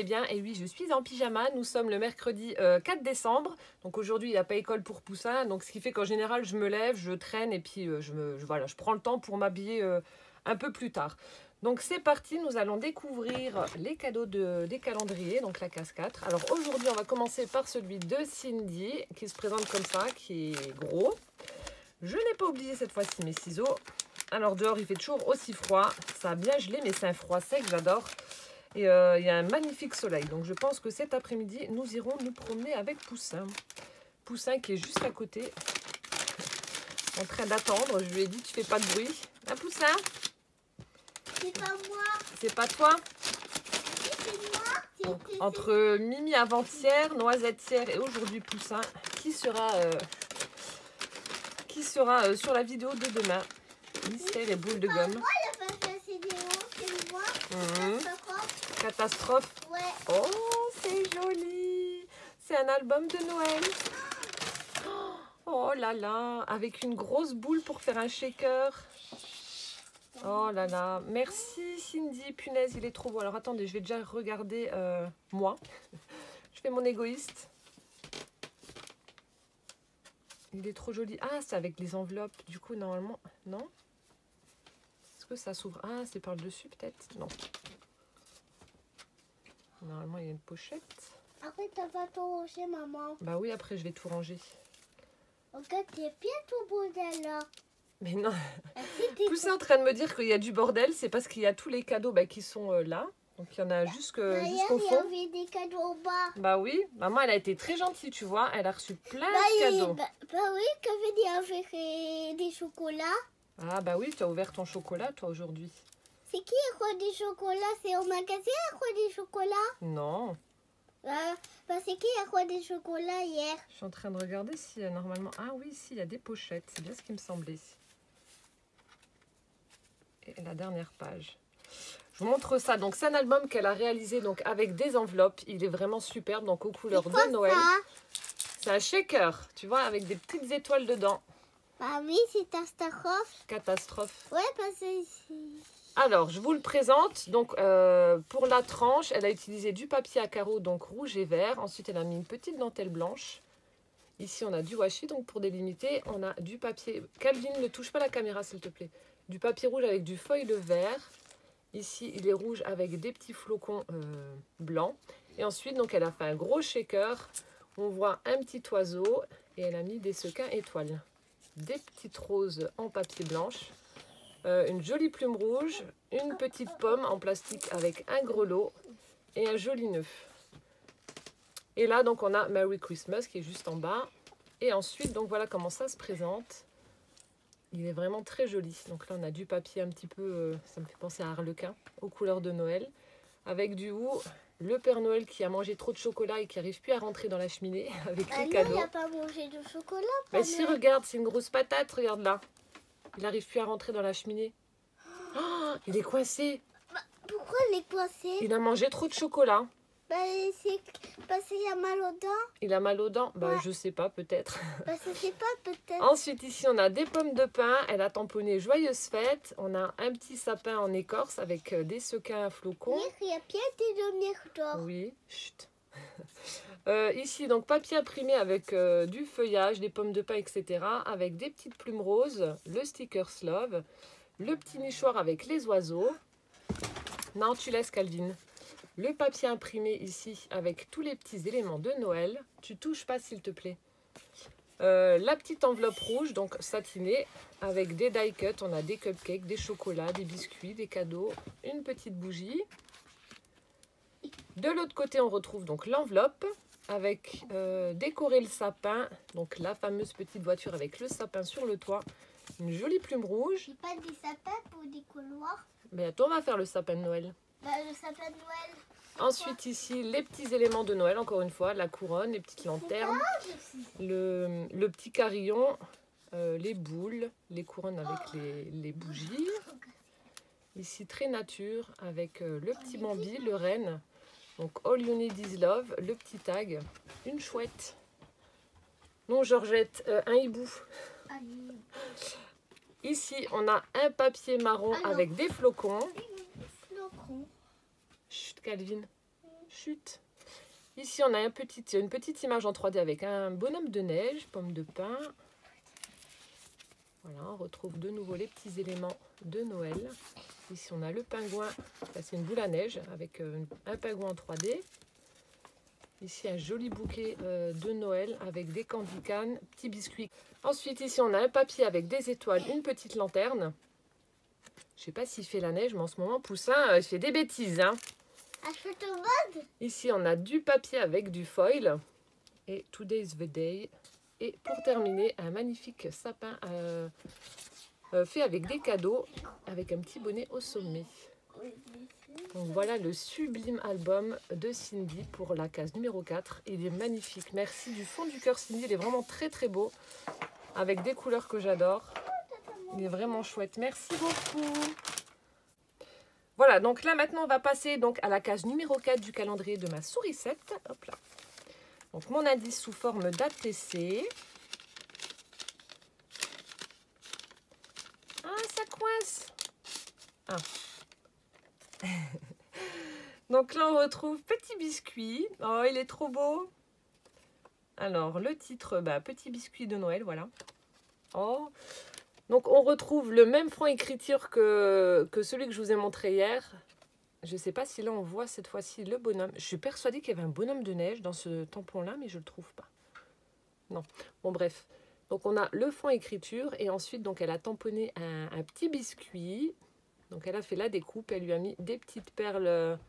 bien. Et oui, je suis en pyjama. Nous sommes le mercredi 4 décembre. Donc aujourd'hui, il n'y a pas école pour Poussin. Donc ce qui fait qu'en général, je me lève, je traîne et puis voilà, je prends le temps pour m'habiller un peu plus tard. Donc c'est parti, nous allons découvrir les cadeaux des calendriers, donc la case 4. Alors aujourd'hui, on va commencer par celui de Cindy, qui se présente comme ça, qui est gros. Je n'ai pas oublié cette fois-ci mes ciseaux. Alors dehors, il fait toujours aussi froid. Ça a bien gelé, mais c'est un froid sec, j'adore. Et il y a un magnifique soleil. Donc je pense que cet après-midi, nous irons nous promener avec Poussin. Poussin qui est juste à côté, en train d'attendre. Je lui ai dit, tu fais pas de bruit. Hein, Poussin? C'est pas moi. C'est pas toi? C'est moi. Entre Mimi avant-hier, Noisette-hier et aujourd'hui Poussin, qui sera sur la vidéo de demain? Mystère et boule de gomme. Moi, il a pas fait c'est moi. Catastrophe. Ouais. Oh, c'est joli. C'est un album de Noël. Oh là là, avec une grosse boule pour faire un shaker. Oh là là, merci Cindy, punaise, il est trop beau. Alors attendez, je vais déjà regarder moi. Je fais mon égoïste. Il est trop joli. Ah, c'est avec les enveloppes. Du coup, normalement, non? Est-ce que ça s'ouvre? Ah, c'est par le dessus peut-être? Non. Normalement, il y a une pochette. Après, t'as pas tout rangé, maman. Bah oui, après, je vais tout ranger. Regarde, t'es bien tout bordel là. Mais non. T'es Poussin en train de me dire qu'il y a du bordel. C'est parce qu'il y a tous les cadeaux qui sont là. Donc, il y en a jusqu'au Hier, fond. il y avait des cadeaux au bas. Bah oui, maman, elle a été très gentille, tu vois. Elle a reçu plein Bah, de cadeaux. bah oui, qu'il y avait des chocolats. Ah bah oui, tu as ouvert ton chocolat, toi, aujourd'hui. C'est qui a quoi des chocolats? C'est au magasin a quoi des chocolats? Non. Bah c'est qui a quoi des chocolats hier? Je suis en train de regarder si normalement... Ah oui, si, il y a des pochettes. C'est bien ce qui me semblait. Et la dernière page. Je vous montre ça. Donc, c'est un album qu'elle a réalisé donc, avec des enveloppes. Il est vraiment superbe, donc aux couleurs de Noël. C'est un shaker, tu vois, avec des petites étoiles dedans. Bah oui, c'est catastrophe. Catastrophe. Ouais, parce que... Alors, je vous le présente. Donc, pour la tranche, elle a utilisé du papier à carreaux, donc rouge et vert. Ensuite, elle a mis une petite dentelle blanche. Ici, on a du washi, donc pour délimiter, on a du papier... Calvin, ne touche pas la caméra, s'il te plaît. Du papier rouge avec du feuille de vert. Ici, il est rouge avec des petits flocons blancs. Et ensuite, donc, elle a fait un gros shaker. On voit un petit oiseau et elle a mis des sequins étoiles. Des petites roses en papier blanche. Une jolie plume rouge. Une petite pomme en plastique avec un grelot et un joli nœud. Et là, donc, on a Merry Christmas qui est juste en bas. Et ensuite, donc, voilà comment ça se présente. Il est vraiment très joli. Donc là, on a du papier un petit peu, ça me fait penser à Harlequin, aux couleurs de Noël. Avec du haut, le Père Noël qui a mangé trop de chocolat et qui n'arrive plus à rentrer dans la cheminée avec les cadeaux. il n'a pas mangé de chocolat. Mais si, regarde, c'est une grosse patate, regarde là. Il n'arrive plus à rentrer dans la cheminée. Oh, il est coincé. Pourquoi il est coincé? Il a mangé trop de chocolat. Bah, c'est parce qu'il a mal aux dents. Il a mal aux dents? Bah, Ouais. je sais pas, peut-être. Bah, je sais pas, peut-être. Ensuite, ici, on a des pommes de pin. Elle a tamponné Joyeuse Fête. On a un petit sapin en écorce avec des sequins à flocons. Il y a bien des lumières d'or. Oui, chut. Ici, donc, papier imprimé avec du feuillage, des pommes de pin, etc. Avec des petites plumes roses, le sticker Love, le petit nichoir avec les oiseaux. Non, tu laisses, Calvin. Le papier imprimé ici avec tous les petits éléments de Noël. Tu touches pas, s'il te plaît. La petite enveloppe rouge, donc satinée, avec des die cuts. On a des cupcakes, des chocolats, des biscuits, des cadeaux, une petite bougie. De l'autre côté, on retrouve donc l'enveloppe avec décorer le sapin. Donc la fameuse petite voiture avec le sapin sur le toit. Une jolie plume rouge. C'est pas des sapins pour des couloirs. Mais attends, on va faire le sapin de Noël. Bah, le sapin de Noël. Ensuite, ici, les petits éléments de Noël, encore une fois, la couronne, les petites lanternes, le petit carillon, les boules, les couronnes avec les bougies. Ici, très nature, avec le petit Bambi, le renne. Donc, All You Need Is Love, le petit tag, une chouette. Non, Georgette, un hibou. Ici, on a un papier marron avec des flocons. Flocons. Chut, Calvin. Chut. Ici, on a une petite image en 3D avec un bonhomme de neige, pomme de pin. Voilà, on retrouve de nouveau les petits éléments de Noël. Ici, on a le pingouin. C'est une boule à neige avec un pingouin en 3D. Ici, un joli bouquet de Noël avec des candy canes, petits biscuits. Ensuite, ici, on a un papier avec des étoiles, une petite lanterne. Je ne sais pas s'il fait la neige, mais en ce moment, Poussin, il fait des bêtises. Hein. Ici, on a du papier avec du foil. Et Today's the Day. Et pour terminer, un magnifique sapin fait avec des cadeaux, avec un petit bonnet au sommet. Donc voilà le sublime album de Cindy pour la case numéro 4. Il est magnifique. Merci du fond du cœur Cindy. Il est vraiment très très beau. Avec des couleurs que j'adore. Il est vraiment chouette. Merci beaucoup. Voilà, donc là maintenant on va passer donc à la case numéro 4 du calendrier de ma sourisette. Hop là. Donc mon indice sous forme d'ATC. Ah, ça coince. Ah. Donc là on retrouve Petit Biscuit. Oh, il est trop beau. Alors le titre, Petit Biscuit de Noël, voilà. Oh. Donc on retrouve le même fond écriture que celui que je vous ai montré hier. Je ne sais pas si là on voit cette fois-ci le bonhomme. Je suis persuadée qu'il y avait un bonhomme de neige dans ce tampon-là, mais je ne le trouve pas. Non. Bon bref. Donc on a le fond écriture et ensuite donc elle a tamponné un petit biscuit. Donc elle a fait la découpe, elle lui a mis des petites perles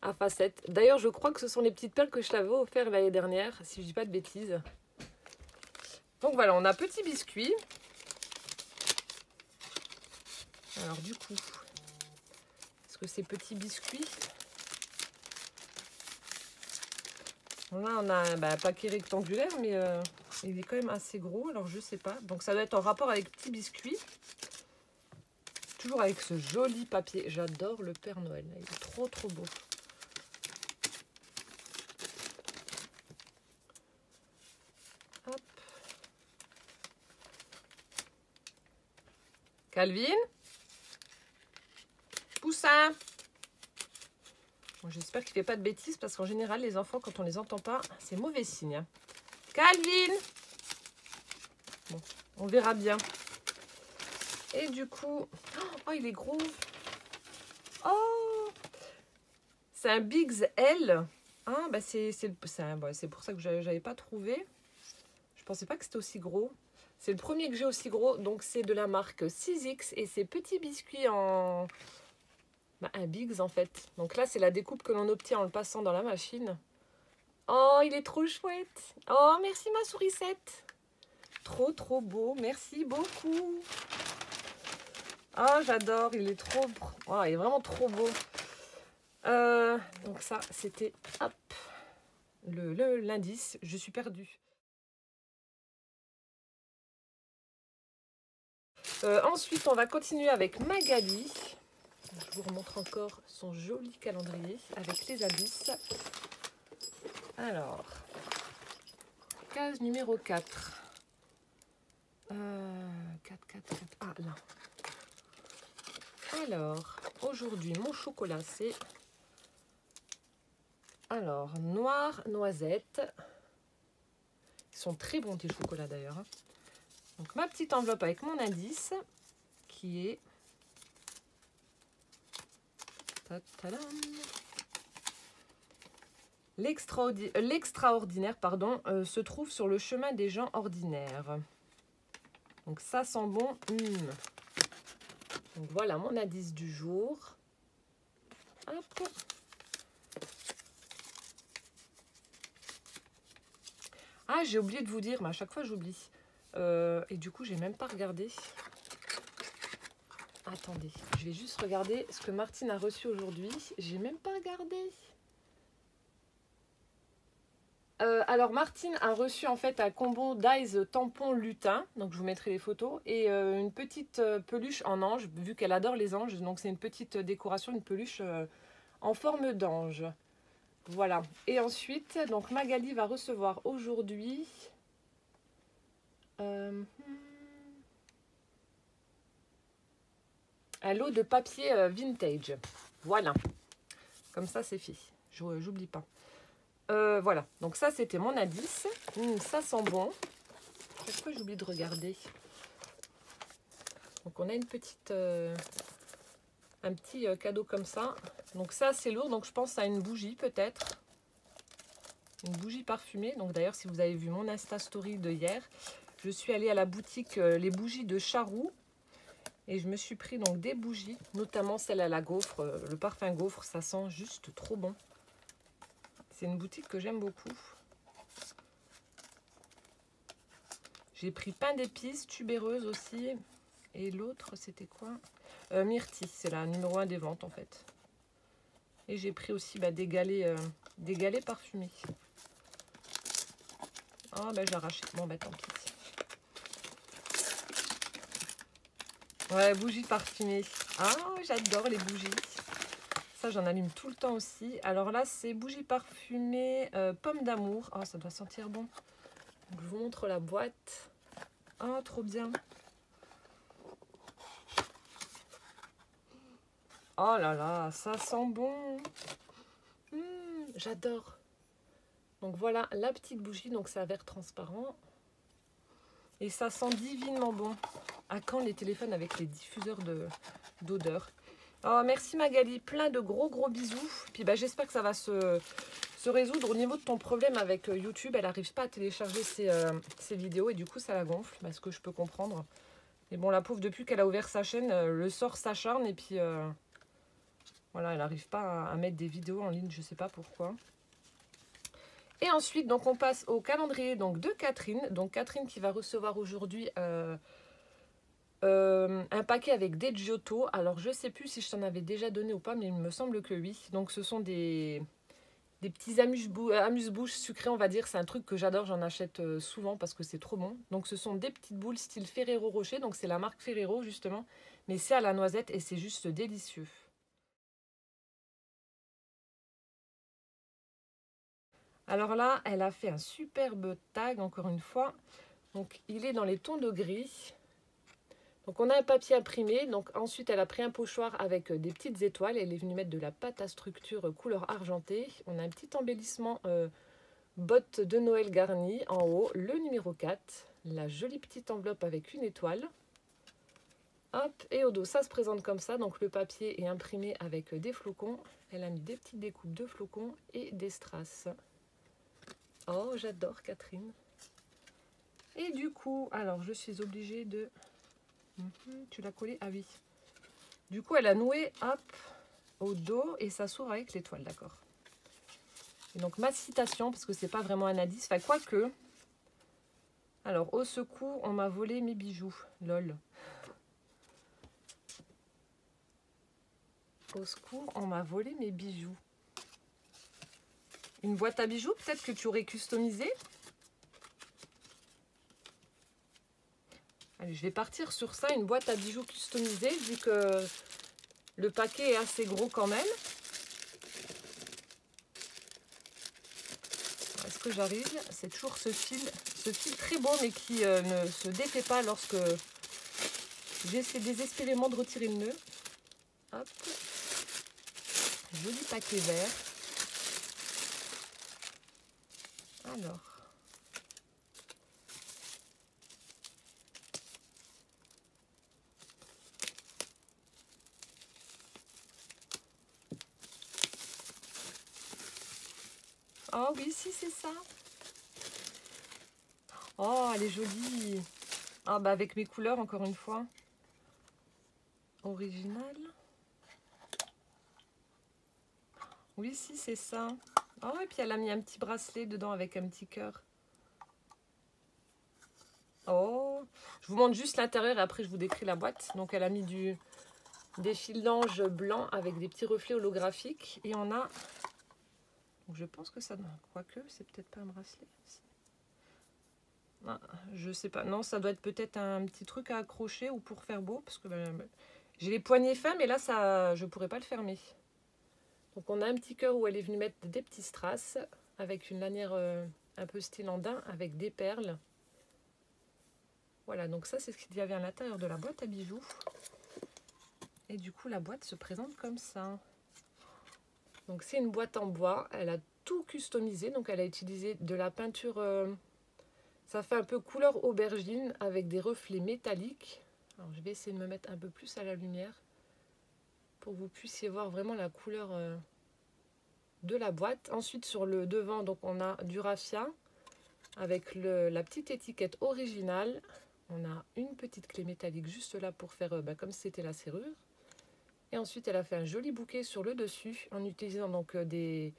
à facettes. D'ailleurs je crois que ce sont les petites perles que je t'avais offert l'année dernière, si je ne dis pas de bêtises. Donc voilà, on a Petit Biscuit. Alors du coup, est-ce que c'est Petit Biscuit? Là on a un paquet rectangulaire, mais il est quand même assez gros, alors je sais pas. Donc ça doit être en rapport avec Petit Biscuit. Toujours avec ce joli papier. J'adore le Père Noël, il est trop trop beau. Hop. Calvin? Poussin! Bon, j'espère qu'il ne fait pas de bêtises parce qu'en général, les enfants, quand on les entend pas, c'est mauvais signe. Hein. Calvin! Bon, on verra bien. Et du coup... Oh, il est gros! Oh! C'est un Biggs L. Ah, c'est pour ça que je n'avais pas trouvé. Je pensais pas que c'était aussi gros. C'est le premier que j'ai aussi gros. Donc, c'est de la marque 6X. Et c'est Petit Biscuit en... un Biggs en fait. Donc là, c'est la découpe que l'on obtient en le passant dans la machine. Oh, il est trop chouette. Oh, merci ma sourisette. Trop, trop beau. Merci beaucoup. Oh, j'adore. Il est trop... Oh, il est vraiment trop beau. Donc ça, c'était... Hop. L'indice. Je suis perdue. Ensuite, on va continuer avec Magali. Je vous remontre encore son joli calendrier avec les indices. Alors, case numéro 4. 4. Ah, là. Alors, aujourd'hui, mon chocolat, c'est... Alors, noir, noisette. Ils sont très bons, tes chocolats, d'ailleurs. Hein. Donc, ma petite enveloppe avec mon indice, qui est... L'extraordinaire, se trouve sur le chemin des gens ordinaires. Donc ça sent bon. Donc voilà mon indice du jour. Hop. Ah, j'ai oublié de vous dire, mais à chaque fois j'oublie. Et du coup, j'ai même pas regardé. Attendez, je vais juste regarder ce que Martine a reçu aujourd'hui. J'ai même pas regardé. Alors Martine a reçu en fait un combo d'Eyes tampon lutin. Donc je vous mettrai les photos. Et une petite peluche en ange, vu qu'elle adore les anges. Donc c'est une petite décoration, une peluche en forme d'ange. Voilà. Et ensuite, donc Magali va recevoir aujourd'hui... un lot de papier vintage. Voilà. Comme ça, c'est fait. j'oublie pas. Voilà, donc ça c'était mon indice. Ça sent bon. Chaque fois j'oublie de regarder. Donc on a une petite, un petit cadeau comme ça. Donc ça c'est lourd, donc je pense à une bougie peut-être. Une bougie parfumée. Donc d'ailleurs si vous avez vu mon Insta Story de hier, je suis allée à la boutique les bougies de Charroux. Et je me suis pris donc des bougies, notamment celle à la gaufre, le parfum gaufre, ça sent juste trop bon. C'est une boutique que j'aime beaucoup. J'ai pris pain d'épices, tubéreuse aussi. Et l'autre, c'était quoi? Myrtille, c'est la numéro 1 des ventes en fait. Et j'ai pris aussi des galets parfumés. Ah bah j'ai arraché. Bon bah tant pis. Ouais, bougies parfumées. Ah, j'adore les bougies. Ça, j'en allume tout le temps aussi. Alors là, c'est bougies parfumées pomme d'amour. Oh, ça doit sentir bon. Donc, je vous montre la boîte. Oh, trop bien. Oh là là, ça sent bon. J'adore. Donc voilà la petite bougie. Donc c'est un verre transparent. Et ça sent divinement bon. À quand les téléphones avec les diffuseurs d'odeur? Oh, merci Magali, plein de gros bisous. Puis j'espère que ça va se résoudre au niveau de ton problème avec YouTube. Elle n'arrive pas à télécharger ses vidéos et du coup ça la gonfle, ce que je peux comprendre. Et bon, la pauvre, depuis qu'elle a ouvert sa chaîne, le sort s'acharne et puis voilà, elle n'arrive pas à mettre des vidéos en ligne, je sais pas pourquoi. Et ensuite, donc on passe au calendrier donc, de Catherine. Donc Catherine qui va recevoir aujourd'hui un paquet avec des Giotto. Alors je sais plus si je t'en avais déjà donné ou pas, mais il me semble que oui. Donc ce sont des petits amuse-bouches sucrés, on va dire. C'est un truc que j'adore, j'en achète souvent parce que c'est trop bon. Donc ce sont des petites boules style Ferrero Rocher. Donc c'est la marque Ferrero justement. Mais c'est à la noisette et c'est juste délicieux. Alors là, elle a fait un superbe tag encore une fois. Donc il est dans les tons de gris. Donc on a un papier imprimé, donc ensuite elle a pris un pochoir avec des petites étoiles, elle est venue mettre de la pâte à structure couleur argentée. On a un petit embellissement botte de Noël garnie en haut, le numéro 4, la jolie petite enveloppe avec une étoile. Hop, et au dos ça se présente comme ça, donc le papier est imprimé avec des flocons. Elle a mis des petites découpes de flocons et des strass. Oh j'adore Catherine. Et du coup, alors je suis obligée de... Tu l'as collé? Ah oui. Du coup, elle a noué, hop, au dos et ça s'ouvre avec l'étoile, d'accord. Et donc, ma citation, parce que c'est pas vraiment un indice, enfin, quoique. Alors, au secours, on m'a volé mes bijoux. Lol. Au secours, on m'a volé mes bijoux. Une boîte à bijoux, peut-être que tu aurais customisé. Allez, je vais partir sur ça, une boîte à bijoux customisée, vu que le paquet est assez gros quand même. Est-ce que j'arrive? C'est toujours ce fil très beau, mais qui ne se défait pas lorsque j'essaie désespérément de retirer le nœud. Hop. Joli paquet vert. Alors. Oh oui, si, c'est ça. Oh, elle est jolie. Ah, avec mes couleurs, encore une fois. Original. Oui, si, c'est ça. Oh, et puis elle a mis un petit bracelet dedans avec un petit cœur. Oh, je vous montre juste l'intérieur et après je vous décris la boîte. Donc elle a mis des fils d'ange blancs avec des petits reflets holographiques. Et on a... Donc je pense que ça... Quoique, c'est peut-être pas un bracelet. Ah, je sais pas. Non, ça doit être peut-être un petit truc à accrocher ou pour faire beau. Parce que j'ai les poignets fins, mais là, ça, je pourrais pas le fermer. Donc on a un petit cœur où elle est venue mettre des petits strass avec une lanière un peu style andin avec des perles. Voilà, donc ça c'est ce qu'il y avait à l'intérieur de la boîte à bijoux. Et du coup la boîte se présente comme ça. Donc c'est une boîte en bois, elle a tout customisé, donc elle a utilisé de la peinture, ça fait un peu couleur aubergine avec des reflets métalliques. Alors je vais essayer de me mettre un peu plus à la lumière pour que vous puissiez voir vraiment la couleur de la boîte. Ensuite sur le devant, donc on a du raffia avec la petite étiquette originale. On a une petite clé métallique juste là pour faire comme si c'était la serrure. Et ensuite elle a fait un joli bouquet sur le dessus en utilisant donc des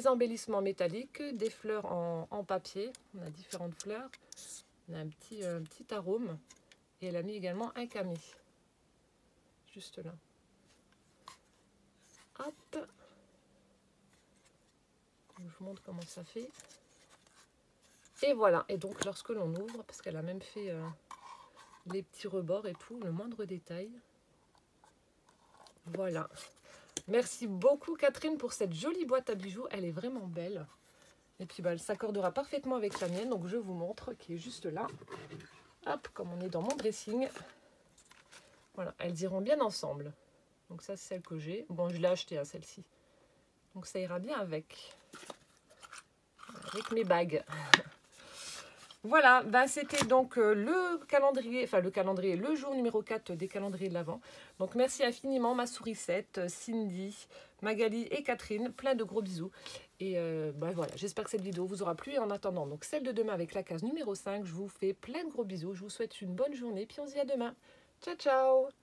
embellissements métalliques, des fleurs en papier. On a différentes fleurs. On a un petit arôme. Et elle a mis également un camé. Juste là. Hop. Je vous montre comment ça fait. Et voilà. Et donc lorsque l'on ouvre, parce qu'elle a même fait les petits rebords et tout, le moindre détail. Voilà. Merci beaucoup Catherine pour cette jolie boîte à bijoux. Elle est vraiment belle. Et puis elle s'accordera parfaitement avec la mienne. Donc je vous montre qui est juste là. Hop, comme on est dans mon dressing. Voilà, elles iront bien ensemble. Donc ça c'est celle que j'ai. Bon, je l'ai achetée à celle-ci. Donc ça ira bien avec mes bagues. Voilà, c'était donc le calendrier, le jour numéro 4 des calendriers de l'Avent. Donc merci infiniment ma sourisette, Cindy, Magali et Catherine. Plein de gros bisous. Et voilà, j'espère que cette vidéo vous aura plu. Et en attendant, donc celle de demain avec la case numéro 5, je vous fais plein de gros bisous. Je vous souhaite une bonne journée. Puis on se dit à demain. Ciao, ciao!